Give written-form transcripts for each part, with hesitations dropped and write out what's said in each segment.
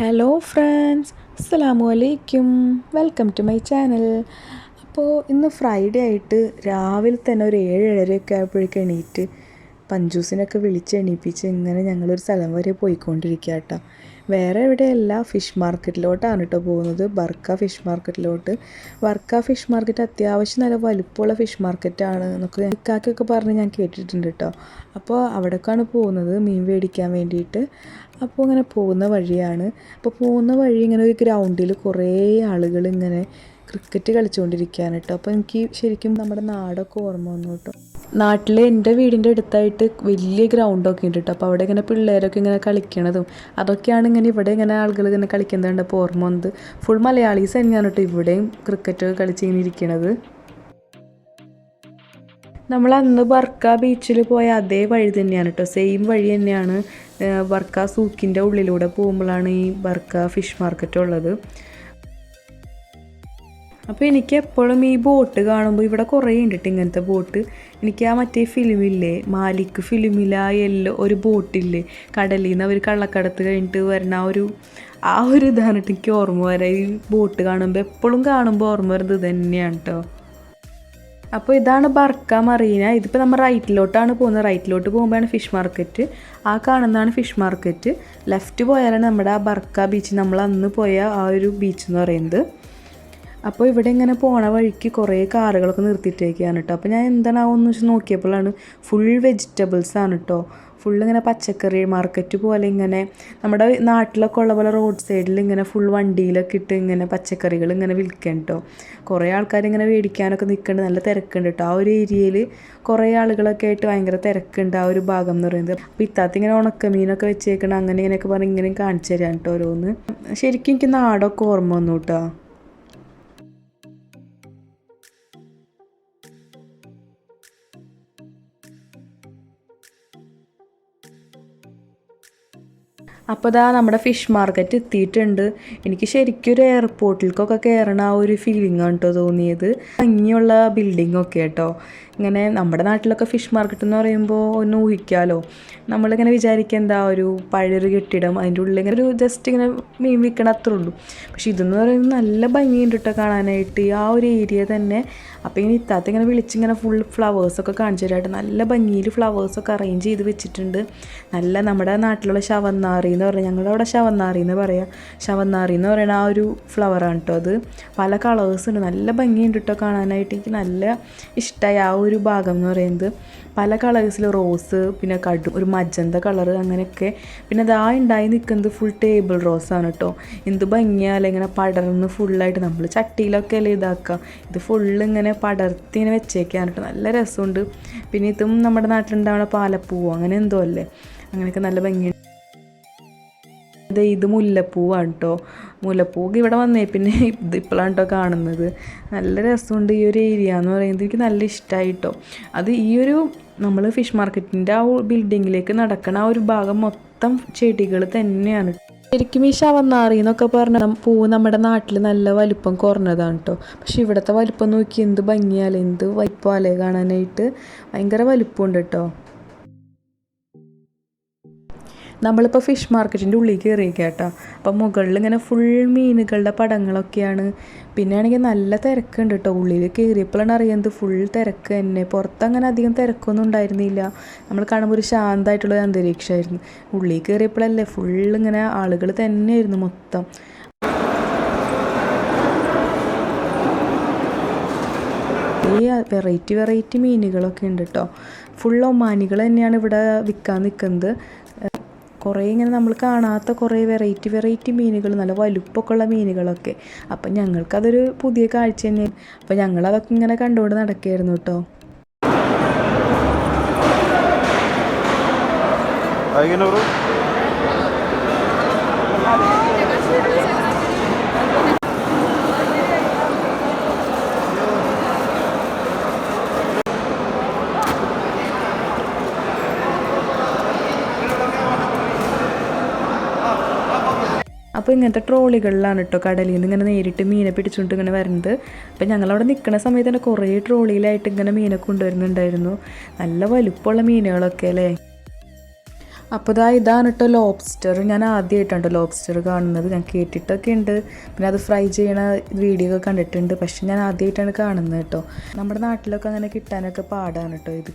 Hello friends, അസ്സലാമു അലൈക്കും. Welcome to my channel. അപ്പോൾ ഇന്ന് ഫ്രൈഡേ ആയിട്ട് രാവിലെ തന്നെ ഒരു 7:30 ആയപ്പോഴേക്കും എണീറ്റ് പഞ്ചൂസിനൊക്കെ വിളിച്ച് എണീപ്പിച്ച് ഇങ്ങനെ ഞങ്ങളൊരു സ്ഥലം വരെ പോയിക്കൊണ്ടിരിക്കുക കേട്ടോ. വേറെ എവിടെയല്ല, ഫിഷ് മാർക്കറ്റിലോട്ടാണ് കേട്ടോ പോകുന്നത്, ബർക്ക ഫിഷ് മാർക്കറ്റിലോട്ട്. ബർക്ക ഫിഷ് മാർക്കറ്റ് അത്യാവശ്യം നല്ല വലുപ്പമുള്ള ഫിഷ് മാർക്കറ്റാണ് എന്നൊക്കെ ഇക്കാക്കൊക്കെ പറഞ്ഞ് ഞാൻ കേട്ടിട്ടുണ്ട് കേട്ടോ. അപ്പോൾ അവിടേക്കാണ് പോകുന്നത് മീൻ മേടിക്കാൻ വേണ്ടിയിട്ട്. അപ്പോൾ ഇങ്ങനെ പോകുന്ന വഴിയാണ്. അപ്പോൾ പോകുന്ന വഴി ഇങ്ങനെ ഒരു ഗ്രൗണ്ടിൽ കുറേ ആളുകൾ ഇങ്ങനെ ക്രിക്കറ്റ് കളിച്ചുകൊണ്ടിരിക്കുകയാണ് കേട്ടോ. അപ്പോൾ എനിക്ക് ശരിക്കും നമ്മുടെ നാടൊക്കെ ഓർമ്മ വന്നു കേട്ടോ. നാട്ടിൽ എൻ്റെ വീടിൻ്റെ അടുത്തായിട്ട് വലിയ ഗ്രൗണ്ടൊക്കെ ഉണ്ട് കേട്ടോ. അപ്പോൾ അവിടെ ഇങ്ങനെ പിള്ളേരൊക്കെ ഇങ്ങനെ കളിക്കണതും അതൊക്കെയാണ് ഇങ്ങനെ ഇവിടെ ഇങ്ങനെ ആളുകൾ ഇങ്ങനെ കളിക്കുന്നത് കണ്ടപ്പോൾ ഓർമ്മ വന്നത്. ഫുൾ മലയാളീസ് തന്നെയാണ് കേട്ടോ ഇവിടെയും ക്രിക്കറ്റൊക്കെ കളിച്ച് ഇങ്ങനെ ഇരിക്കണത്. നമ്മൾ അന്ന് ബർക്ക ബീച്ചിൽ പോയ അതേ വഴി തന്നെയാണ് കേട്ടോ, സെയിം വഴി തന്നെയാണ്. ബർക്ക സൂക്കിൻ്റെ ഉള്ളിലൂടെ പോകുമ്പോഴാണ് ഈ ബർക്ക ഫിഷ് മാർക്കറ്റ് ഉള്ളത്. അപ്പോൾ എനിക്ക് എപ്പോഴും ഈ ബോട്ട് കാണുമ്പോൾ ഇവിടെ കുറേ ഉണ്ട് കേട്ടോ ഇങ്ങനത്തെ ബോട്ട്. എനിക്ക് ആ മറ്റേ ഫിലിമില്ലേ, മാലിക് ഫിലിമിൽ ആ ഒരു ബോട്ടില്ലേ കടലിൽ നിന്ന് അവർ കള്ളക്കടത്ത് കഴിഞ്ഞിട്ട് വരുന്ന ആ ഒരു ഇതാണ് കേട്ടോ എനിക്ക് ഓർമ്മ വരാം. ഈ ബോട്ട് കാണുമ്പോൾ എപ്പോഴും കാണുമ്പോൾ ഓർമ്മ വരുന്നത് ഇത് തന്നെയാണ് കേട്ടോ. അപ്പോൾ ഇതാണ് ബർക്ക മറീന. ഇതിപ്പോൾ നമ്മൾ റൈറ്റിലോട്ടാണ് പോകുന്നത്. റൈറ്റിലോട്ട് പോകുമ്പോഴാണ് ഫിഷ് മാർക്കറ്റ്. ആ കാണുന്നതാണ് ഫിഷ് മാർക്കറ്റ്. ലെഫ്റ്റ് പോയാലാണ് നമ്മുടെ ആ ബർക്ക ബീച്ച്, നമ്മൾ അന്ന് പോയ ആ ഒരു ബീച്ച് എന്ന് പറയുന്നത്. അപ്പോൾ ഇവിടെ ഇങ്ങനെ പോണ വഴിക്ക് കുറേ കാറുകളൊക്കെ നിർത്തിയിട്ടേക്കാണ് കേട്ടോ. അപ്പോൾ ഞാൻ എന്താണാവെന്ന് വെച്ച് നോക്കിയപ്പോഴാണ് ഫുൾ വെജിറ്റബിൾസ് ആണ് കേട്ടോ. ഫുള്ളിങ്ങനെ പച്ചക്കറി മാർക്കറ്റ് പോലെ ഇങ്ങനെ നമ്മുടെ നാട്ടിലൊക്കെ ഉള്ള പോലെ റോഡ് സൈഡിൽ ഇങ്ങനെ ഫുൾ വണ്ടിയിലൊക്കെ ഇട്ട് ഇങ്ങനെ പച്ചക്കറികൾ ഇങ്ങനെ വിൽക്കാൻ കേട്ടോ. കുറേ ആൾക്കാരിങ്ങനെ മേടിക്കാനൊക്കെ നിൽക്കുന്നുണ്ട്, നല്ല തിരക്കുണ്ട് കേട്ടോ. ആ ഒരു ഏരിയയിൽ കുറേ ആളുകളൊക്കെ ആയിട്ട് ഭയങ്കര തിരക്കുണ്ട് ആ ഒരു ഭാഗം എന്ന് പറയുന്നത്. അപ്പോൾ ഇത്താത്ത ഇങ്ങനെ ഉണക്കമീനൊക്കെ വെച്ചേക്കണം, അങ്ങനെ ഇങ്ങനെയൊക്കെ പറഞ്ഞ് ഇങ്ങനെ കാണിച്ചു തരാൻ കേട്ടോ ഓരോന്ന്. ശരിക്കും എനിക്ക് നാടൊക്കെ ഓർമ്മ വന്നു കേട്ടോ. അപ്പോൾ ഇതാ നമ്മുടെ ഫിഷ് മാർക്കറ്റ് എത്തിയിട്ടുണ്ട്. എനിക്ക് ശരിക്കും ഒരു എയർപോർട്ടിലേക്കൊക്കെ കയറണ ആ ഒരു ഫീലിംഗ് ആണ് കേട്ടോ തോന്നിയത്. ഭംഗിയുള്ള ബിൽഡിങ്ങൊക്കെ കേട്ടോ. ഇങ്ങനെ നമ്മുടെ നാട്ടിലൊക്കെ ഫിഷ് മാർക്കറ്റ് എന്ന് പറയുമ്പോൾ ഒന്ന് ഊഹിക്കാമല്ലോ. നമ്മളിങ്ങനെ വിചാരിക്കുക എന്താ ഒരു പഴയൊരു കെട്ടിടം, അതിൻ്റെ ഉള്ളിൽ ഇങ്ങനെ ഒരു ജസ്റ്റ് ഇങ്ങനെ മീൻ വിൽക്കണ അത്രേ ഉള്ളൂ. പക്ഷെ ഇതെന്ന് പറയുന്നത് നല്ല ഭംഗിയുണ്ട് കേട്ടോ കാണാനായിട്ട്, ആ ഒരു ഏരിയ തന്നെ. അപ്പോൾ ഇങ്ങനെ ഇത്താത്ത ഇങ്ങനെ വിളിച്ചിങ്ങനെ ഫുൾ ഫ്ലവേഴ്സൊക്കെ കാണിച്ചു തരാനായിട്ട് നല്ല ഭംഗിയിൽ ഫ്ലവേഴ്സൊക്കെ അറേഞ്ച് ചെയ്ത് വെച്ചിട്ടുണ്ട്. നല്ല നമ്മുടെ നാട്ടിലുള്ള ശവന്നാറി എന്ന് പറഞ്ഞാൽ, ഞങ്ങളുടെ അവിടെ ശവന്നാറി എന്ന് പറയാം. ശവന്നാറി എന്ന് പറയുന്ന ആ ഒരു ഫ്ലവറാണ് കേട്ടോ അത്. പല കളേഴ്സ് ഉണ്ട്, നല്ല ഭംഗിയുണ്ട് കേട്ടോ കാണാനായിട്ട്. എനിക്ക് നല്ല ഇഷ്ടമായി ആ ഒരു ഭാഗം എന്ന് പറയുന്നത്. പല കളേഴ്സിൽ റോസ്, പിന്നെ ഒരു മജന്ത കളറ്, അങ്ങനെയൊക്കെ. പിന്നെ അതാ ഉണ്ടായി നിൽക്കുന്നത് ഫുൾ ടേബിൾ റോസാണ് കേട്ടോ. എന്ത് ഭംഗിയാലെ ഇങ്ങനെ പടർന്ന് ഫുള്ളായിട്ട്, നമ്മൾ ചട്ടിയിലൊക്കെ അല്ലേ ഇതാക്കുക, ഇത് ഫുള്ള് ഇങ്ങനെ പടർത്തി ഇങ്ങനെ വെച്ചേക്കാണ് കേട്ടോ. നല്ല രസമുണ്ട്. പിന്നെ ഇതും നമ്മുടെ നാട്ടിലുണ്ടാവുന്ന പാലപ്പൂവോ അങ്ങനെ എന്തോ അല്ലേ, അങ്ങനെയൊക്കെ നല്ല ഭംഗിയുണ്ട്. ഇത് മുല്ലപ്പൂവാണ് കേട്ടോ. മുല്ലപ്പൂക്ക് ഇവിടെ വന്നേ പിന്നെ ഇപ്പോഴാണ് കേട്ടോ കാണുന്നത്. നല്ല രസമുണ്ട് ഈ ഒരു ഏരിയ എന്ന് പറയുന്നത്. എനിക്ക് നല്ല ഇഷ്ടമായി കേട്ടോ. അത് ഈ ഒരു നമ്മൾ ഫിഷ് മാർക്കറ്റിൻ്റെ ആ ബിൽഡിങ്ങിലേക്ക് നടക്കണ ആ ഒരു ഭാഗം മൊത്തം ചെടികൾ തന്നെയാണ്. ശരിക്കും ഈ ശവന്നാറി എന്നൊക്കെ പറഞ്ഞാൽ പൂവ് നമ്മുടെ നാട്ടിൽ നല്ല വലിപ്പം കുറഞ്ഞതാണ് കേട്ടോ. പക്ഷെ ഇവിടുത്തെ വലിപ്പം നോക്കി എന്ത് ഭംഗിയാലേ, എന്ത് വലിപ്പമല്ലേ കാണാനായിട്ട്. ഭയങ്കര വലിപ്പമുണ്ട് കേട്ടോ. നമ്മളിപ്പോൾ ഫിഷ് മാർക്കറ്റിൻ്റെ ഉള്ളിൽ കയറിയേക്കാം കേട്ടോ. അപ്പം മുകളിൽ ഇങ്ങനെ ഫുൾ മീനുകളുടെ പടങ്ങളൊക്കെയാണ്. പിന്നെ ആണെങ്കിൽ നല്ല തിരക്കുണ്ട് കേട്ടോ. ഉള്ളിൽ കയറിയപ്പോഴാണ് അറിയുന്നത് ഫുൾ തിരക്ക് തന്നെ. പുറത്തങ്ങനെ അധികം തിരക്കൊന്നും ഉണ്ടായിരുന്നില്ല. നമ്മൾ കാണുമ്പോൾ ഒരു ശാന്തമായിട്ടുള്ളൊരു അന്തരീക്ഷമായിരുന്നു. ഉള്ളിൽ കയറിയപ്പോഴല്ലേ ഫുള്ളിങ്ങനെ ആളുകൾ തന്നെയായിരുന്നു മൊത്തം. ഈ വെറൈറ്റി മീനുകളൊക്കെ ഉണ്ട് കേട്ടോ. ഫുൾ ഒമാനികൾ തന്നെയാണ് ഇവിടെ വിൽക്കാൻ നിൽക്കുന്നത്. കുറേ ഇങ്ങനെ നമ്മൾ കാണാത്ത കുറേ വെറൈറ്റി മീനുകൾ, നല്ല വലുപ്പമൊക്കെ ഉള്ള മീനുകളൊക്കെ. അപ്പം ഞങ്ങൾക്കതൊരു പുതിയ കാഴ്ച തന്നെ. അപ്പം ഞങ്ങളതൊക്കെ ഇങ്ങനെ കണ്ടുകൊണ്ട് നടക്കുകയായിരുന്നു കേട്ടോ. അപ്പോൾ ഇങ്ങനത്തെ ട്രോളികളിലാണ് കേട്ടോ കടലിൽ നിന്ന് ഇങ്ങനെ നേരിട്ട് മീനെ പിടിച്ചുകൊണ്ട് ഇങ്ങനെ വരുന്നത്. അപ്പം ഞങ്ങളവിടെ നിൽക്കുന്ന സമയത്ത് തന്നെ കുറേ ട്രോളിയിലായിട്ട് ഇങ്ങനെ മീനെ കൊണ്ടുവരുന്നുണ്ടായിരുന്നു. നല്ല വലുപ്പമുള്ള മീനുകളൊക്കെ അല്ലേ. അപ്പോൾ ഇതാണ് കേട്ടോ ലോബ്സ്റ്റർ. ഞാൻ ആദ്യമായിട്ടാണ് ലോബ്സ്റ്റർ കാണുന്നത്. ഞാൻ കേട്ടിട്ടൊക്കെ ഉണ്ട്, പിന്നെ അത് ഫ്രൈ ചെയ്യണ വീഡിയോ ഒക്കെ കണ്ടിട്ടുണ്ട്, പക്ഷെ ഞാൻ ആദ്യമായിട്ടാണ് കാണുന്നത് കേട്ടോ. നമ്മുടെ നാട്ടിലൊക്കെ അങ്ങനെ കിട്ടാനൊക്കെ പാടാണ് കേട്ടോ ഇത്.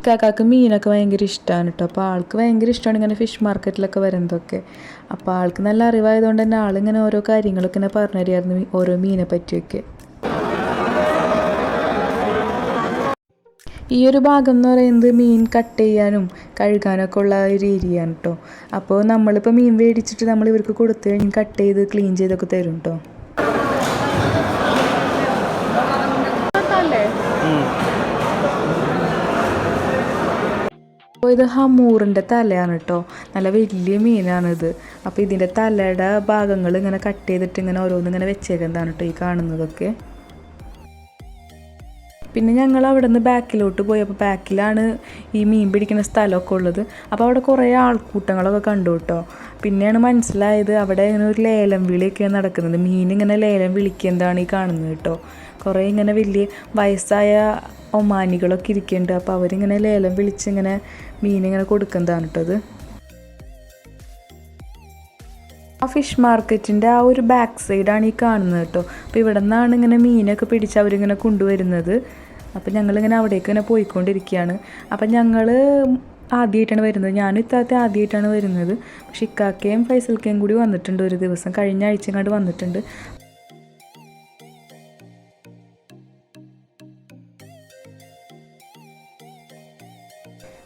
കാക്കാക്ക് മീനൊക്കെ ഭയങ്കര ഇഷ്ടമാണ് കേട്ടോ. അപ്പോൾ ആൾക്ക് ഭയങ്കര ഇഷ്ടമാണ് ഇങ്ങനെ ഫിഷ് മാർക്കറ്റിലൊക്കെ വരുന്നതൊക്കെ. അപ്പോൾ ആൾക്ക് നല്ല അറിവായതുകൊണ്ട് തന്നെ ആളിങ്ങനെ ഓരോ കാര്യങ്ങളൊക്കെ ഇങ്ങനെ പറഞ്ഞു തരുമായിരുന്നു, ഓരോ മീനെ പറ്റിയൊക്കെ. ഈ ഒരു ഭാഗം എന്ന് പറയുന്നത് മീൻ കട്ട് ചെയ്യാനും കഴുകാനൊക്കെ ഉള്ള ഒരു ഏരിയയാണ് കേട്ടോ. അപ്പോൾ നമ്മളിപ്പോൾ മീൻ മേടിച്ചിട്ട് നമ്മൾ ഇവർക്ക് കൊടുത്തു കഴിഞ്ഞ് കട്ട് ചെയ്ത് ക്ലീൻ ചെയ്തൊക്കെ തരും കേട്ടോ. അപ്പോൾ ഇത് ഹമൂറിൻ്റെ തലയാണ് കേട്ടോ. നല്ല വലിയ മീനാണിത്. അപ്പോൾ ഇതിൻ്റെ തലയുടെ ഭാഗങ്ങൾ ഇങ്ങനെ കട്ട് ചെയ്തിട്ട് ഇങ്ങനെ ഓരോന്നിങ്ങനെ വെച്ചേക്കുന്നതാണ് കേട്ടോ ഈ കാണുന്നതൊക്കെ. പിന്നെ ഞങ്ങൾ അവിടെ നിന്ന് ബാക്കിലോട്ട് പോയി. അപ്പോൾ ബാക്കിലാണ് ഈ മീൻ പിടിക്കുന്ന സ്ഥലമൊക്കെ ഉള്ളത്. അപ്പോൾ അവിടെ കുറേ ആൾക്കൂട്ടങ്ങളൊക്കെ കണ്ടു കേട്ടോ. പിന്നെയാണ് മനസ്സിലായത് അവിടെ ഇങ്ങനെ ഒരു ലേലം വിളിയൊക്കെയാണ് നടക്കുന്നത്. മീനിങ്ങനെ ലേലം വിളിക്കുന്നതാണ് ഈ കാണുന്നത് കേട്ടോ. കുറേ ഇങ്ങനെ വലിയ വയസ്സായ ഒമാനികളൊക്കെ ഇരിക്കുന്നുണ്ട്. അപ്പോൾ അവരിങ്ങനെ ലേലം വിളിച്ചിങ്ങനെ മീനിങ്ങനെ കൊടുക്കുന്നതാണ് കേട്ടോ. ആ ഫിഷ് മാർക്കറ്റിൻ്റെ ആ ഒരു ബാക്ക് സൈഡാണ് ഈ കാണുന്നത് കേട്ടോ. അപ്പോൾ ഇവിടെ നിന്നാണ് ഇങ്ങനെ മീനൊക്കെ പിടിച്ച് അവരിങ്ങനെ കൊണ്ടുവരുന്നത്. അപ്പോൾ ഞങ്ങളിങ്ങനെ അവിടേക്ക് ഇങ്ങനെ പോയിക്കൊണ്ടിരിക്കുകയാണ്. അപ്പം ഞങ്ങൾ ആദ്യമായിട്ടാണ് വരുന്നത്. ഞാനും ഇത്താത്ത ആദ്യമായിട്ടാണ് വരുന്നത്. പക്ഷേ ഇക്കാക്കയും ഫൈസൽക്കയും കൂടി വന്നിട്ടുണ്ട് ഒരു ദിവസം, കഴിഞ്ഞ ആഴ്ച ഇങ്ങോട്ട് വന്നിട്ടുണ്ട്.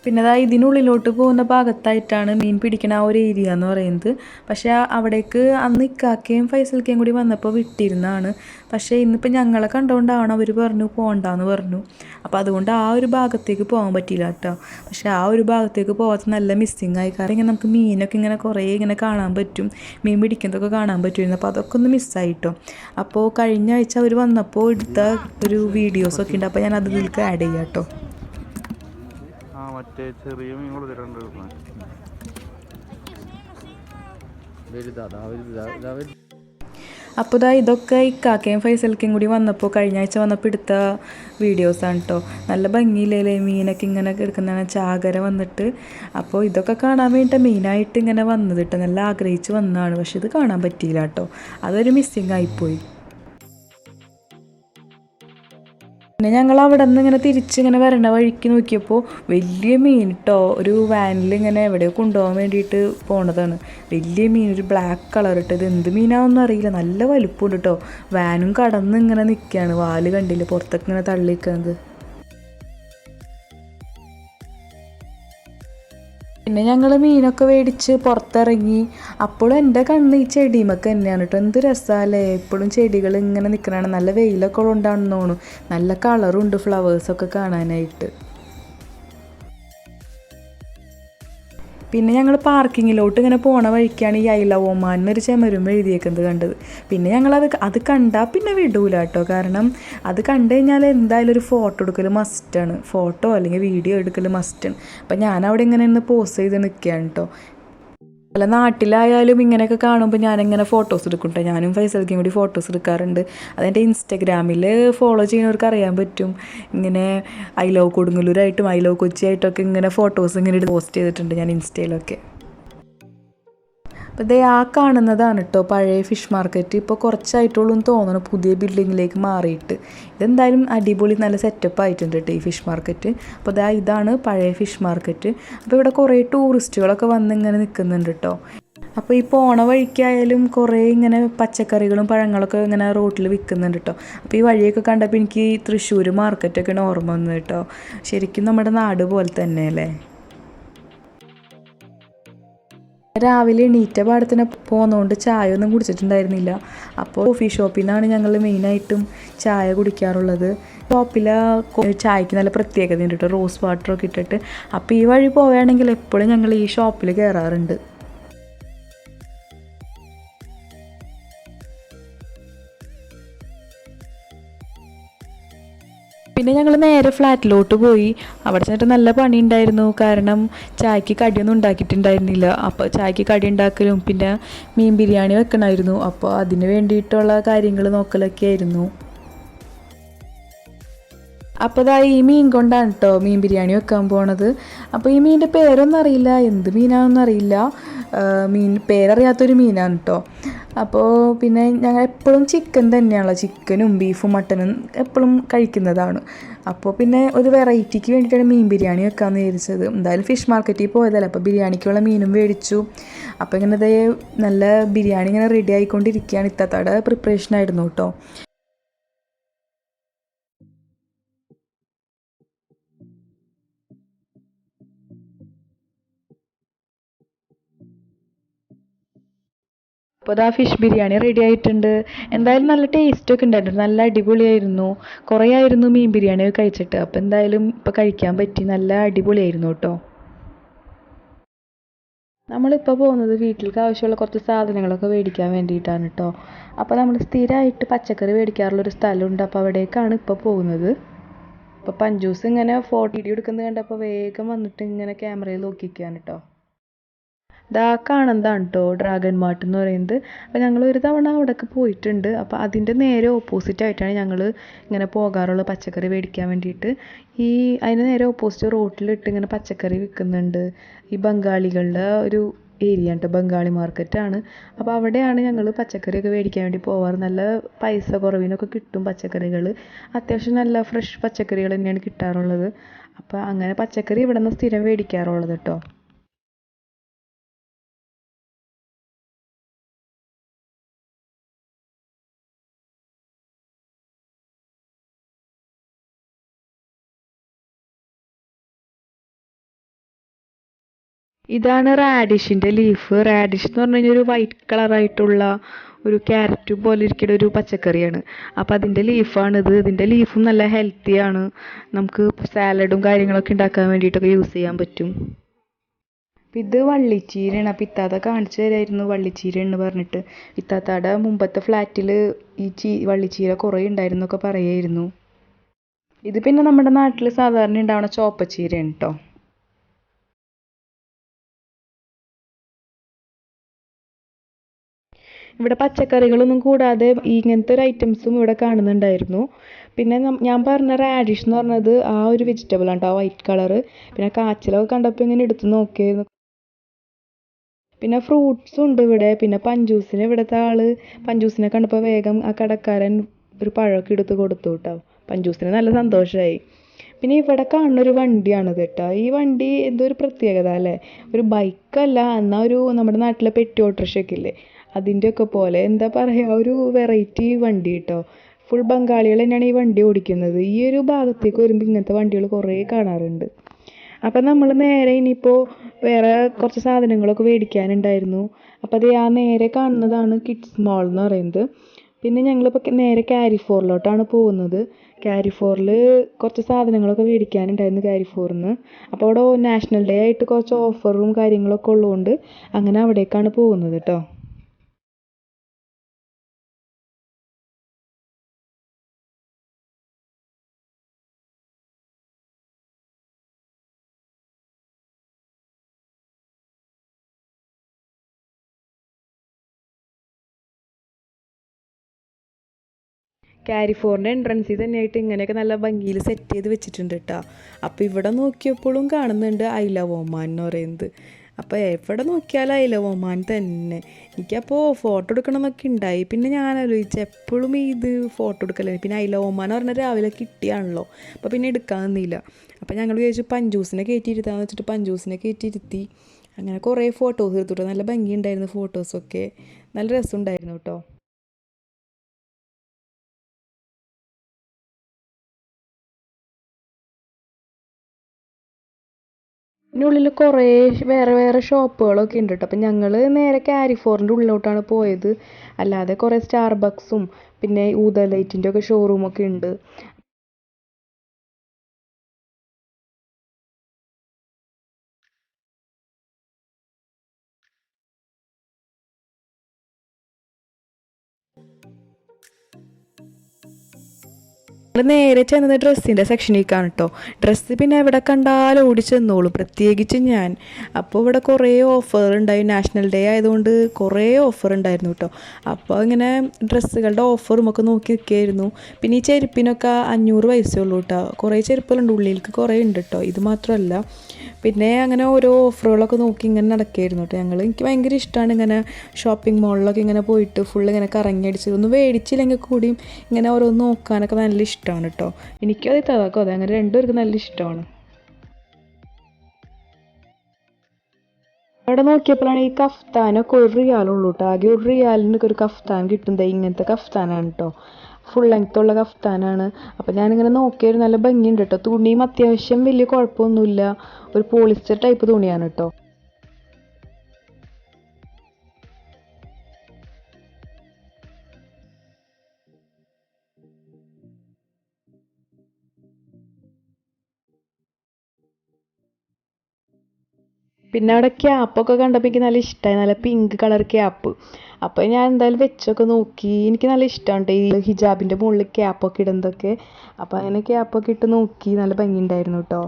പിന്നെ ഇതിനുള്ളിലോട്ട് പോകുന്ന ഭാഗത്തായിട്ടാണ് മീൻ പിടിക്കുന്ന ആ ഒരു ഏരിയ എന്ന് പറയുന്നത്. പക്ഷേ അവിടേക്ക് അന്ന് ഇക്കാക്കയും ഫൈസൽക്കയും കൂടി വന്നപ്പോൾ വിട്ടിരുന്നതാണ്. പക്ഷേ ഇന്നിപ്പോൾ ഞങ്ങളെ കണ്ടുകൊണ്ടാണ് അവർ പറഞ്ഞു പോകണ്ടെന്ന് പറഞ്ഞു. അപ്പോൾ അതുകൊണ്ട് ആ ഒരു ഭാഗത്തേക്ക് പോകാൻ പറ്റിയില്ല കേട്ടോ. പക്ഷേ ആ ഒരു ഭാഗത്തേക്ക് പോകാത്ത നല്ല മിസ്സിങ് ആയി. കാരണം ഇങ്ങനെ നമുക്ക് മീനൊക്കെ ഇങ്ങനെ കുറേ ഇങ്ങനെ കാണാൻ പറ്റും, മീൻ പിടിക്കുന്നതൊക്കെ കാണാൻ പറ്റുമായിരുന്നു. അപ്പോൾ അതൊക്കെ ഒന്ന് മിസ്സായിട്ടോ. അപ്പോൾ കഴിഞ്ഞ ആഴ്ച അവർ വന്നപ്പോൾ എടുത്ത ഒരു വീഡിയോസൊക്കെ ഉണ്ട്. അപ്പോൾ ഞാൻ അതിലേക്ക് ആഡ് ചെയ്യാം കേട്ടോ. മറ്റേ ചെറിയ മീനുകൾ അപ്പോൾ ഇതൊക്കെ ഇക്കാക്കയും ഫൈസൽക്കയും കൂടി വന്നപ്പോൾ കഴിഞ്ഞ ആഴ്ച വന്നപ്പോൾ എടുത്ത വീഡിയോസാണ് കേട്ടോ. നല്ല ഭംഗിയില്ലേ മീനൊക്കെ ഇങ്ങനെ എടുക്കുന്നതാണ്, ചാകര വന്നിട്ട്. അപ്പോൾ ഇതൊക്കെ കാണാൻ വേണ്ടിയിട്ട് മെയിനായിട്ട് ഇങ്ങനെ വന്നത് കേട്ടോ. നല്ല ആഗ്രഹിച്ച് വന്നതാണ്, പക്ഷെ ഇത് കാണാൻ പറ്റിയില്ല കേട്ടോ. അതൊരു മിസ്സിങ് ആയിപ്പോയി. പിന്നെ ഞങ്ങൾ അവിടെ നിന്ന് ഇങ്ങനെ തിരിച്ചിങ്ങനെ വരണ വഴിക്ക് നോക്കിയപ്പോൾ വലിയ മീൻ കേട്ടോ. ഒരു വാനിൽ ഇങ്ങനെ എവിടെയോ കൊണ്ടുപോകാൻ വേണ്ടിയിട്ട് പോണതാണ്. വലിയ മീൻ, ഒരു ബ്ലാക്ക് കളർ ഇട്ട്. ഇത് എന്ത് മീനാണെന്നൊന്നും അറിയില്ല, നല്ല വലുപ്പമുണ്ട് കേട്ടോ. വാനും കടന്ന് ഇങ്ങനെ നിൽക്കുകയാണ്, വാല് കണ്ടില്ല പുറത്തൊക്കെ ഇങ്ങനെ തള്ളിക്കുന്നത്. പിന്നെ ഞങ്ങൾ മീനൊക്കെ മേടിച്ച് പുറത്തിറങ്ങി. അപ്പോഴും എൻ്റെ കണ്ണ് ഈ ചെടിമൊക്കെ തന്നെയാണ് കേട്ടോ. എന്ത് രസമല്ലേ എപ്പോഴും ചെടികൾ ഇങ്ങനെ നിൽക്കണതാണ്. നല്ല വെയിലൊക്കെ ഉണ്ടാണെന്ന് തോന്നുന്നു. നല്ല കളറുണ്ട് ഫ്ലവേഴ്സൊക്കെ കാണാനായിട്ട്. പിന്നെ ഞങ്ങൾ പാർക്കിങ്ങിലോട്ട് ഇങ്ങനെ പോണ വഴിക്കാണ് ഈ ഐ ലവ് ഒമാൻ എന്നൊരു ചെമരും എഴുതിയേക്കുന്നത് കണ്ടത്. പിന്നെ ഞങ്ങളത് കണ്ടാൽ പിന്നെ വിടൂല കേട്ടോ. കാരണം അത് കണ്ടു കഴിഞ്ഞാൽ എന്തായാലും ഒരു ഫോട്ടോ എടുക്കൽ മസ്റ്റാണ്. ഫോട്ടോ അല്ലെങ്കിൽ വീഡിയോ എടുക്കൽ മസ്റ്റാണ്. അപ്പം ഞാനവിടെ ഇങ്ങനെ ഒന്ന് പോസ്റ്റ് ചെയ്ത് നിൽക്കുകയാണ് കേട്ടോ. അല്ല നാട്ടിലായാലും ഇങ്ങനെയൊക്കെ കാണുമ്പോൾ ഞാനിങ്ങനെ ഫോട്ടോസ് എടുക്കും കേട്ടോ. ഞാനും ഫൈസൽക്കും കൂടി ഫോട്ടോസ് എടുക്കാറുണ്ട്. അതെൻ്റെ ഇൻസ്റ്റഗ്രാമിൽ ഫോളോ ചെയ്യുന്നവർക്ക് അറിയാൻ പറ്റും. ഇങ്ങനെ ഐ ലവ് കൊടുങ്ങല്ലൂരായിട്ടും ഐ ലവ് കൊച്ചിയായിട്ടൊക്കെ ഇങ്ങനെ ഫോട്ടോസ് ഇങ്ങനെ പോസ്റ്റ് ചെയ്തിട്ടുണ്ട് ഞാൻ ഇൻസ്റ്റയിലൊക്കെ. അപ്പോൾ ആ കാണുന്നതാണ് കേട്ടോ പഴയ ഫിഷ് മാർക്കറ്റ്. ഇപ്പോൾ കുറച്ചായിട്ടുള്ളൂ എന്ന് തോന്നുന്നു പുതിയ ബിൽഡിങ്ങിലേക്ക് മാറിയിട്ട്. ഇതെന്തായാലും അടിപൊളി നല്ല സെറ്റപ്പ് ആയിട്ടുണ്ട് കേട്ടോ ഈ ഫിഷ് മാർക്കറ്റ്. അപ്പോൾ ഇതാണ് പഴയ ഫിഷ് മാർക്കറ്റ്. അപ്പോൾ ഇവിടെ കുറേ ടൂറിസ്റ്റുകളൊക്കെ വന്ന് ഇങ്ങനെ നിൽക്കുന്നുണ്ട് കേട്ടോ. അപ്പോൾ ഈ പോണ വഴിക്കായാലും കുറേ ഇങ്ങനെ പച്ചക്കറികളും പഴങ്ങളൊക്കെ ഇങ്ങനെ റോട്ടിൽ വിൽക്കുന്നുണ്ട് കേട്ടോ. അപ്പോൾ ഈ വഴിയൊക്കെ കണ്ടപ്പോൾ എനിക്ക് തൃശ്ശൂർ മാർക്കറ്റൊക്കെയാണ് ഓർമ്മ വന്നത് കേട്ടോ. ശരിക്കും നമ്മുടെ നാട് പോലെ തന്നെയല്ലേ. രാവിലെ എണീറ്റ പാടത്തിന് പോകുന്നതുകൊണ്ട് ചായ ഒന്നും കുടിച്ചിട്ടുണ്ടായിരുന്നില്ല. അപ്പോൾ കോഫി ഷോപ്പിൽ നിന്നാണ് ഞങ്ങൾ മെയിനായിട്ടും ചായ കുടിക്കാറുള്ളത്. ഷോപ്പിലെ ചായക്ക് നല്ല പ്രത്യേകത ഉണ്ട് കേട്ടോ, റോസ് വാട്ടറൊക്കെ ഇട്ടിട്ട്. അപ്പോൾ ഈ വഴി പോവുകയാണെങ്കിൽ എപ്പോഴും ഞങ്ങൾ ഈ ഷോപ്പിൽ കയറാറുണ്ട്. പിന്നെ ഞങ്ങൾ നേരെ ഫ്ലാറ്റിലോട്ട് പോയി. അവിടെ ചെന്നിട്ട് നല്ല പണി ഉണ്ടായിരുന്നു. കാരണം ചായക്ക് കടിയൊന്നും ഉണ്ടാക്കിയിട്ടുണ്ടായിരുന്നില്ല. അപ്പോൾ ചായക്ക് കടി ഉണ്ടാക്കലും പിന്നെ മീൻ ബിരിയാണി വെക്കണമായിരുന്നു. അപ്പോൾ അതിന് വേണ്ടിയിട്ടുള്ള കാര്യങ്ങൾ നോക്കലൊക്കെ ആയിരുന്നു. അപ്പോൾ ഇതാ ഈ മീൻ കൊണ്ടാണ് കേട്ടോ മീൻ ബിരിയാണി വെക്കാൻ പോണത്. അപ്പോൾ ഈ മീനിൻ്റെ പേരൊന്നും അറിയില്ല, എന്ത് മീനാണെന്ന് അറിയില്ല. മീൻ പേരറിയാത്തൊരു മീനാണ് കേട്ടോ. അപ്പോൾ പിന്നെ ഞങ്ങൾ എപ്പോഴും ചിക്കൻ തന്നെയാണല്ലോ, ചിക്കനും ബീഫും മട്ടനും എപ്പോഴും കഴിക്കുന്നതാണ്. അപ്പോൾ പിന്നെ ഒരു വെറൈറ്റിക്ക് വേണ്ടിയിട്ടാണ് മീൻ ബിരിയാണി വെക്കാമെന്ന് വിചാരിച്ചത്. എന്തായാലും ഫിഷ് മാർക്കറ്റിൽ പോയതല്ലേ, അപ്പോൾ ബിരിയാണിക്കുള്ള മീനും മേടിച്ചു. അപ്പോൾ ഇങ്ങനെ അതേ നല്ല ബിരിയാണി ഇങ്ങനെ റെഡി ആയിക്കൊണ്ടിരിക്കുകയാണ്. ഇത്തത്തയുടെ പ്രിപ്പറേഷനായിരുന്നു കേട്ടോ. അപ്പോൾ ഇതാ ഫിഷ് ബിരിയാണി റെഡി ആയിട്ടുണ്ട്. എന്തായാലും നല്ല ടേസ്റ്റൊക്കെ ഉണ്ടായിരുന്നു, നല്ല അടിപൊളിയായിരുന്നു. കുറേ ആയിരുന്നു മീൻ ബിരിയാണി കഴിച്ചിട്ട്. അപ്പോൾ എന്തായാലും ഇപ്പോൾ കഴിക്കാൻ പറ്റി, നല്ല അടിപൊളിയായിരുന്നു കേട്ടോ. നമ്മളിപ്പോൾ പോകുന്നത് വീട്ടിലേക്ക് ആവശ്യമുള്ള കുറച്ച് സാധനങ്ങളൊക്കെ മേടിക്കാൻ വേണ്ടിയിട്ടാണ് കേട്ടോ. അപ്പോൾ നമ്മൾ സ്ഥിരമായിട്ട് പച്ചക്കറി മേടിക്കാറുള്ളൊരു സ്ഥലമുണ്ട്, അപ്പോൾ അവിടേക്കാണ് ഇപ്പോൾ പോകുന്നത്. അപ്പോൾ പഞ്ചൂസ് ഇങ്ങനെ ഫോട്ടോ വീഡിയോ എടുക്കുന്നത് കണ്ടപ്പോൾ വേഗം വന്നിട്ട് ഇങ്ങനെ ക്യാമറയിൽ നോക്കിയിരിക്കുകയാണ് കേട്ടോ. ദാ കാണുന്നതാണ് കേട്ടോ ഡ്രാഗൺ മാർട്ട് എന്ന് പറയുന്നത്. അപ്പോൾ ഞങ്ങൾ ഒരു തവണ അവിടേക്ക് പോയിട്ടുണ്ട്. അപ്പോൾ അതിൻ്റെ നേരെ ഓപ്പോസിറ്റ് ആയിട്ടാണ് ഞങ്ങൾ ഇങ്ങനെ പോകാറുള്ളത് പച്ചക്കറി മേടിക്കാൻ വേണ്ടിയിട്ട്. അതിന് നേരെ ഓപ്പോസിറ്റ് റോട്ടിലിട്ട് ഇങ്ങനെ പച്ചക്കറി വിൽക്കുന്നുണ്ട്. ഈ ബംഗാളികളുടെ ഒരു ഏരിയ ഉണ്ട്, ബംഗാളി മാർക്കറ്റാണ്. അപ്പോൾ അവിടെയാണ് ഞങ്ങൾ പച്ചക്കറിയൊക്കെ മേടിക്കാൻ വേണ്ടി പോകാറ്. നല്ല പൈസ കുറവിനൊക്കെ കിട്ടും പച്ചക്കറികൾ. അത്യാവശ്യം നല്ല ഫ്രഷ് പച്ചക്കറികൾ തന്നെയാണ് കിട്ടാറുള്ളത്. അപ്പോൾ അങ്ങനെ പച്ചക്കറി ഇവിടെ നിന്ന് സ്ഥിരം മേടിക്കാറുള്ളത് കേട്ടോ. ഇതാണ് റാഡിഷിൻ്റെ ലീഫ്. റാഡിഷ് എന്ന് പറഞ്ഞു കഴിഞ്ഞാൽ ഒരു വൈറ്റ് കളറായിട്ടുള്ള ഒരു ക്യാരറ്റ് പോലെ ഇരിക്കുന്ന ഒരു പച്ചക്കറിയാണ്. അപ്പോൾ അതിൻ്റെ ലീഫാണിത്. ഇതിൻ്റെ ലീഫും നല്ല ഹെൽത്തിയാണ്. നമുക്ക് സാലഡും കാര്യങ്ങളൊക്കെ ഉണ്ടാക്കാൻ വേണ്ടിയിട്ടൊക്കെ യൂസ് ചെയ്യാൻ പറ്റും. അപ്പം ഇത് വള്ളിച്ചീരയാണ്. അപ്പം ഇത്താത്ത കാണിച്ചു തരായിരുന്നു വള്ളിച്ചീര എന്ന് പറഞ്ഞിട്ട്. ഇത്താത്തയുടെ മുമ്പത്തെ ഫ്ലാറ്റിൽ ഈ വള്ളിച്ചീര കുറേ ഉണ്ടായിരുന്നൊക്കെ പറയായിരുന്നു. ഇത് പിന്നെ നമ്മുടെ നാട്ടിൽ സാധാരണ ഉണ്ടാവുന്ന ചോപ്പച്ചീരയാണ് കേട്ടോ. ഇവിടെ പച്ചക്കറികളൊന്നും കൂടാതെ ഇങ്ങനത്തെ ഒരു ഐറ്റംസും ഇവിടെ കാണുന്നുണ്ടായിരുന്നു. പിന്നെ ഞാൻ പറഞ്ഞ റാഡിഷ് എന്ന് പറഞ്ഞത് ആ ഒരു വെജിറ്റബിൾ ആണ് കേട്ടോ, ആ വൈറ്റ് കളറ്. പിന്നെ കാച്ചിലൊക്കെ കണ്ടപ്പോൾ ഇങ്ങനെ എടുത്ത് നോക്കിയായിരുന്നു. പിന്നെ ഫ്രൂട്ട്സും ഉണ്ട് ഇവിടെ. പിന്നെ പഞ്ചൂസിന് ഇവിടുത്തെ ആള് പഞ്ചൂസിനെ കണ്ടപ്പോൾ വേഗം ആ കടക്കാരൻ ഒരു പഴമൊക്കെ എടുത്ത് കൊടുത്തു കേട്ടോ. പഞ്ചൂസിന് നല്ല സന്തോഷമായി. പിന്നെ ഇവിടെ കാണുന്ന ഒരു വണ്ടിയാണിത് കേട്ടോ. ഈ വണ്ടി എന്തോ ഒരു പ്രത്യേകത അല്ലേ, ഒരു ബൈക്കല്ല എന്നാൽ ഒരു നമ്മുടെ നാട്ടിലെ പെട്ടി ഓട്ടോറിക്ഷയൊക്കെ ഇല്ലേ അതിൻ്റെയൊക്കെ പോലെ എന്താ പറയുക, ഒരു വെറൈറ്റി വണ്ടി കേട്ടോ. ഫുൾ ബംഗാളികൾ തന്നെയാണ് ഈ വണ്ടി ഓടിക്കുന്നത്. ഈ ഒരു ഭാഗത്തേക്ക് വരുമ്പോൾ ഇങ്ങനത്തെ വണ്ടികൾ കുറേ കാണാറുണ്ട്. അപ്പം നമ്മൾ നേരെ ഇനിയിപ്പോൾ വേറെ കുറച്ച് സാധനങ്ങളൊക്കെ മേടിക്കാനുണ്ടായിരുന്നു. അപ്പോൾ അത് ആ നേരെ കാണുന്നതാണ് കിഡ്സ് മാൾ എന്ന് പറയുന്നത്. പിന്നെ ഞങ്ങളിപ്പോൾ നേരെ കാരിഫോറിലോട്ടാണ് പോകുന്നത്. കാരിഫോറിൽ കുറച്ച് സാധനങ്ങളൊക്കെ മേടിക്കാനുണ്ടായിരുന്നു കാരിഫോറിൽ നിന്ന്. അപ്പോൾ അവിടെ നാഷണൽ ഡേ ആയിട്ട് കുറച്ച് ഓഫറും കാര്യങ്ങളൊക്കെ ഉള്ളതുകൊണ്ട് അങ്ങനെ അവിടേക്കാണ് പോകുന്നത് കേട്ടോ. കാരിഫോറിൻ്റെ എൻട്രൻസിൽ തന്നെയായിട്ട് ഇങ്ങനെയൊക്കെ നല്ല ഭംഗിയിൽ സെറ്റ് ചെയ്ത് വെച്ചിട്ടുണ്ട് കേട്ടോ. അപ്പോൾ ഇവിടെ നോക്കിയപ്പോഴും കാണുന്നുണ്ട് ഐ ലവ് ഒമാൻ എന്ന് പറയുന്നത്. അപ്പോൾ എവിടെ നോക്കിയാലും ഐ ലവ് ഒമാൻ തന്നെ. എനിക്കപ്പോൾ ഫോട്ടോ എടുക്കണം എന്നൊക്കെ ഉണ്ടായി. പിന്നെ ഞാൻ ആലോചിച്ചു എപ്പോഴും ഇത് ഫോട്ടോ എടുക്കലേ. പിന്നെ ഐ ലവ് ഒമാൻ എന്ന് പറഞ്ഞാൽ രാവിലെ കിട്ടിയാണല്ലോ, അപ്പോൾ പിന്നെ എടുക്കാൻ നിന്നില്ല. അപ്പോൾ ഞങ്ങൾ വിചാരിച്ചു പഞ്ചൂസിനെ കയറ്റിയിരുത്താന്ന് വെച്ചിട്ട് പഞ്ചൂസിനെ കയറ്റിയിരുത്തി. അങ്ങനെ കുറേ ഫോട്ടോസ് എടുത്തു. നല്ല ഭംഗിയുണ്ടായിരുന്നു ഫോട്ടോസൊക്കെ, നല്ല രസമുണ്ടായിരുന്നു കേട്ടോ. ഇതിനുള്ളിൽ കുറേ വേറെ വേറെ ഷോപ്പുകളൊക്കെ ഉണ്ട് കേട്ടോ. അപ്പം ഞങ്ങൾ നേരെ കാരിഫോറിൻ്റെ ഉള്ളിലോട്ടാണ് പോയത്. അല്ലാതെ കുറേ സ്റ്റാർബക്സും പിന്നെ ഊത ലൈറ്റിൻ്റെ ഒക്കെ ഷോറൂമൊക്കെ ഉണ്ട്. നേരെ ചെന്നത് ഡ്രസ്സിൻ്റെ സെക്ഷനിലേക്കാണ് കേട്ടോ. ഡ്രസ്സ് പിന്നെ എവിടെ കണ്ടാലും ഓടിച്ചെന്നോളൂ, പ്രത്യേകിച്ച് ഞാൻ. അപ്പോൾ ഇവിടെ കുറേ ഓഫർ ഉണ്ടായി, നാഷണൽ ഡേ ആയതുകൊണ്ട് കുറേ ഓഫർ ഉണ്ടായിരുന്നു കേട്ടോ. അപ്പോൾ ഇങ്ങനെ ഡ്രസ്സുകളുടെ ഓഫറും ഒക്കെ നോക്കി നിൽക്കുകയായിരുന്നു. പിന്നെ ഈ ചെരുപ്പിനൊക്കെ 500 പൈസയേ ഉള്ളൂ കേട്ടോ. കുറേ ചെരുപ്പുകളുണ്ട്, ഉള്ളിലേക്ക് കുറേ ഉണ്ട് കേട്ടോ, ഇത് മാത്രമല്ല. പിന്നെ അങ്ങനെ ഓരോ ഓഫറുകളൊക്കെ നോക്കി ഇങ്ങനെ നടക്കുകയായിരുന്നു കേട്ടോ ഞങ്ങൾ. എനിക്ക് ഭയങ്കര ഇഷ്ടമാണ് ഇങ്ങനെ ഷോപ്പിംഗ് മോളിലൊക്കെ ഇങ്ങനെ പോയിട്ട് ഫുള്ള് ഇങ്ങനെ കറങ്ങി അടിച്ച് ഒന്നും മേടിച്ചില്ലെങ്കിൽ കൂടിയും ഇങ്ങനെ ഓരോന്ന് നോക്കാനൊക്കെ നല്ല ഇഷ്ടമാണ് കേട്ടോ. എനിക്കും അത് തവാക്കോ അതെ, അങ്ങനെ രണ്ടുപേർക്കും നല്ല ഇഷ്ടമാണ്. അവിടെ നോക്കിയപ്പോഴാണ് ഈ കഫ്താനൊക്കെ 1 റിയാലുള്ളൂ കേട്ടോ. ആകെ 1 റിയാലിനൊക്കെ ഒരു കഫ്താൻ കിട്ടുന്നത് ഇങ്ങനത്തെ കഫ്താനാണ് കേട്ടോ. ഫുൾ ലെങ്ത്തുള്ള കഫ്താനാണ്. അപ്പോൾ ഞാനിങ്ങനെ നോക്കിയായിരുന്നു, നല്ല ഭംഗിയുണ്ട് കേട്ടോ. തുണിയും അത്യാവശ്യം വലിയ കുഴപ്പമൊന്നുമില്ല, ഒരു പോളിസ്റ്റർ ടൈപ്പ് തുണിയാണ് കേട്ടോ. പിന്നെ അവിടെ ക്യാപ്പൊക്കെ കണ്ടപ്പോൾ എനിക്ക് നല്ല ഇഷ്ടമായി, നല്ല പിങ്ക് കളർ ക്യാപ്പ്. അപ്പോൾ ഞാൻ എന്തായാലും വെച്ചൊക്കെ നോക്കി. എനിക്ക് നല്ല ഇഷ്ടമാണ് ഈ ഹിജാബിൻ്റെ മുകളിൽ ക്യാപ്പൊക്കെ ഇടുന്നതൊക്കെ. അപ്പോൾ അങ്ങനെ ക്യാപ്പൊക്കെ ഇട്ട് നോക്കി, നല്ല ഭംഗിയുണ്ടായിരുന്നു കേട്ടോ.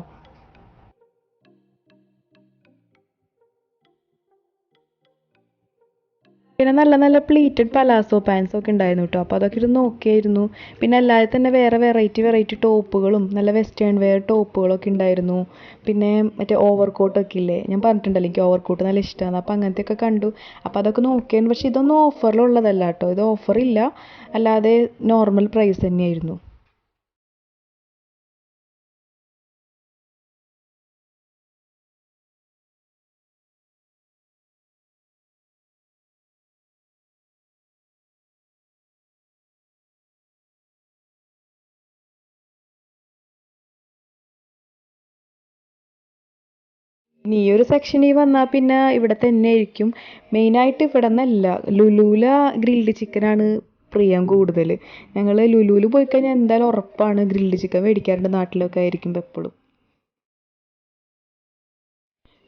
പിന്നെ നല്ല നല്ല പ്ലീറ്റഡ് പലാസോ പാൻസ് ഒക്കെ ഉണ്ടായിരുന്നു കേട്ടോ. അപ്പോൾ അതൊക്കെ ഇരുന്ന് നോക്കിയായിരുന്നു. പിന്നെ അല്ലാതെ തന്നെ വേറെ വെറൈറ്റി ടോപ്പുകളും നല്ല വെസ്റ്റേൺ വെയർ ടോപ്പുകളൊക്കെ ഉണ്ടായിരുന്നു. പിന്നെ മറ്റേ ഓവർ കോട്ടൊക്കെ ഇല്ലേ, ഞാൻ പറഞ്ഞിട്ടുണ്ടല്ലോ എനിക്ക് ഓവർ കോട്ട് നല്ല ഇഷ്ടമാണ്. അപ്പോൾ അങ്ങനത്തെയൊക്കെ കണ്ടു. അപ്പോൾ അതൊക്കെ നോക്കിയായിരുന്നു. പക്ഷേ ഇതൊന്നും ഓഫറിലുള്ളതല്ല കേട്ടോ, ഇത് ഓഫറില്ല, അല്ലാതെ നോർമൽ പ്രൈസ് തന്നെയായിരുന്നു. ഇനി ഈ ഒരു സെക്ഷനിൽ വന്നാൽ പിന്നെ ഇവിടെ തന്നെ ആയിരിക്കും. മെയിനായിട്ട് ഇവിടെ നിന്നല്ല, ലുലൂല ഗ്രിൽഡ് ചിക്കനാണ് പ്രിയം കൂടുതൽ. ഞങ്ങൾ ലുലുവിൽ പോയി കഴിഞ്ഞാൽ എന്തായാലും ഉറപ്പാണ് ഗ്രിൽഡ് ചിക്കൻ മേടിക്കാറുണ്ട്, നാട്ടിലൊക്കെ ആയിരിക്കുമ്പോൾ എപ്പോഴും.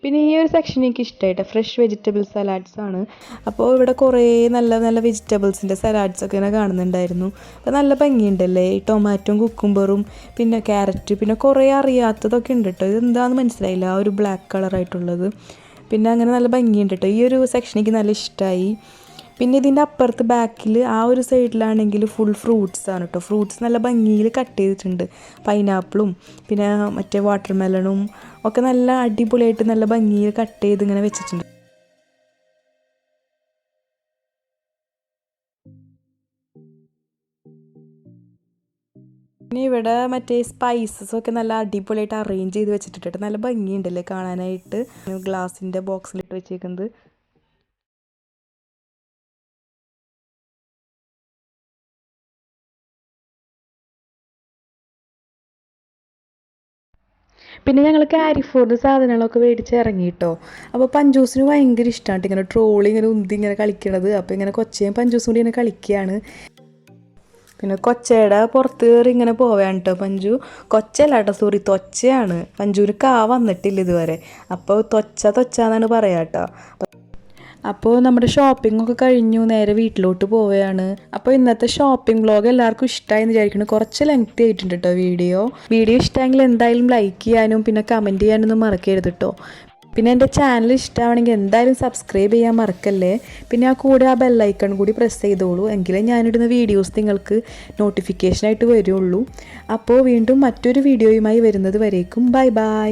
പിന്നെ ഈ ഒരു സെക്ഷൻ എനിക്ക് ഇഷ്ടമായിട്ട് ഫ്രഷ് വെജിറ്റബിൾ സലാഡ്സ് ആണ്. അപ്പോൾ ഇവിടെ കുറേ നല്ല നല്ല വെജിറ്റബിൾസിൻ്റെ സലാഡ്സൊക്കെ ഇങ്ങനെ കാണുന്നുണ്ടായിരുന്നു. അപ്പോൾ നല്ല ഭംഗിയുണ്ടല്ലേ, ഈ ടൊമാറ്റോയും കുക്കുംബറും പിന്നെ ക്യാരറ്റ്, പിന്നെ കുറേ അറിയാത്തതൊക്കെ ഉണ്ട് കേട്ടോ. ഇതെന്താണെന്ന് മനസ്സിലായില്ല, ആ ഒരു ബ്ലാക്ക് കളറായിട്ടുള്ളത്. പിന്നെ അങ്ങനെ നല്ല ഭംഗിയുണ്ട് കേട്ടോ. ഈ ഒരു സെക്ഷൻ എനിക്ക് നല്ല ഇഷ്ടമായി. പിന്നെ ഇതിൻ്റെ അപ്പുറത്ത് ബാക്കിൽ ആ ഒരു സൈഡിലാണെങ്കിൽ ഫുൾ ഫ്രൂട്ട്സ് ആണ് കേട്ടോ. ഫ്രൂട്ട്സ് നല്ല ഭംഗിയിൽ കട്ട് ചെയ്തിട്ടുണ്ട്. പൈനാപ്പിളും പിന്നെ മറ്റേ വാട്ടർ മെലണും ഒക്കെ നല്ല അടിപൊളിയായിട്ട് നല്ല ഭംഗിയിൽ കട്ട് ചെയ്ത് ഇങ്ങനെ വെച്ചിട്ടുണ്ട്. പിന്നെ ഇവിടെ മറ്റേ സ്പൈസസ് ഒക്കെ നല്ല അടിപൊളിയായിട്ട് അറേഞ്ച് ചെയ്ത് വെച്ചിട്ടുണ്ട്. നല്ല ഭംഗിയുണ്ടല്ലേ കാണാനായിട്ട്, ഗ്ലാസിൻ്റെ ബോക്സിലിട്ട് വെച്ചേക്കുന്നത്. പിന്നെ ഞങ്ങൾ കാരിഫോർഡ് സാധനങ്ങളൊക്കെ മേടിച്ച് ഇറങ്ങി കേട്ടോ. അപ്പോൾ പഞ്ചൂസിന് ഭയങ്കര ഇഷ്ടമാണ് ഇങ്ങനെ ട്രോളി ഇങ്ങനെ ഉന്തി ഇങ്ങനെ കളിക്കണത്. അപ്പോൾ ഇങ്ങനെ കൊച്ചയും പഞ്ചൂസും കൂടി ഇങ്ങനെ കളിക്കുകയാണ്. പിന്നെ കൊച്ചയുടെ പുറത്ത് കയറി ഇങ്ങനെ പോവാണ് കേട്ടോ പഞ്ചു. കൊച്ചല്ല കേട്ടോ, സോറി തൊച്ചയാണ്. പഞ്ചുവിന് വന്നിട്ടില്ല ഇതുവരെ, അപ്പോൾ തൊച്ചാന്നാണ് പറയാ കേട്ടോ. അപ്പോൾ നമ്മുടെ ഷോപ്പിംഗ് ഒക്കെ കഴിഞ്ഞു, നേരെ വീട്ടിലോട്ട് പോവുകയാണ്. അപ്പോൾ ഇന്നത്തെ ഷോപ്പിംഗ് വ്ലോഗ് എല്ലാവർക്കും ഇഷ്ടമായി എന്ന് വിചാരിക്കുന്നു. കുറച്ച് ലെങ്തി ആയിട്ടുണ്ട് കേട്ടോ വീഡിയോ ഇഷ്ടമെങ്കിൽ എന്തായാലും ലൈക്ക് ചെയ്യാനും പിന്നെ കമൻറ്റ് ചെയ്യാനൊന്നും മറക്കരുത് കേട്ടോ. പിന്നെ എൻ്റെ ചാനൽ ഇഷ്ടമാണെങ്കിൽ എന്തായാലും സബ്സ്ക്രൈബ് ചെയ്യാൻ മറക്കല്ലേ. പിന്നെ ആ ബെല്ലൈക്കൺ കൂടി പ്രസ് ചെയ്തോളൂ, എങ്കിലേ ഞാനിടുന്ന വീഡിയോസ് നിങ്ങൾക്ക് നോട്ടിഫിക്കേഷനായിട്ട് വരുള്ളൂ. അപ്പോൾ വീണ്ടും മറ്റൊരു വീഡിയോയുമായി വരുന്നത് വരേക്കും ബൈ ബൈ.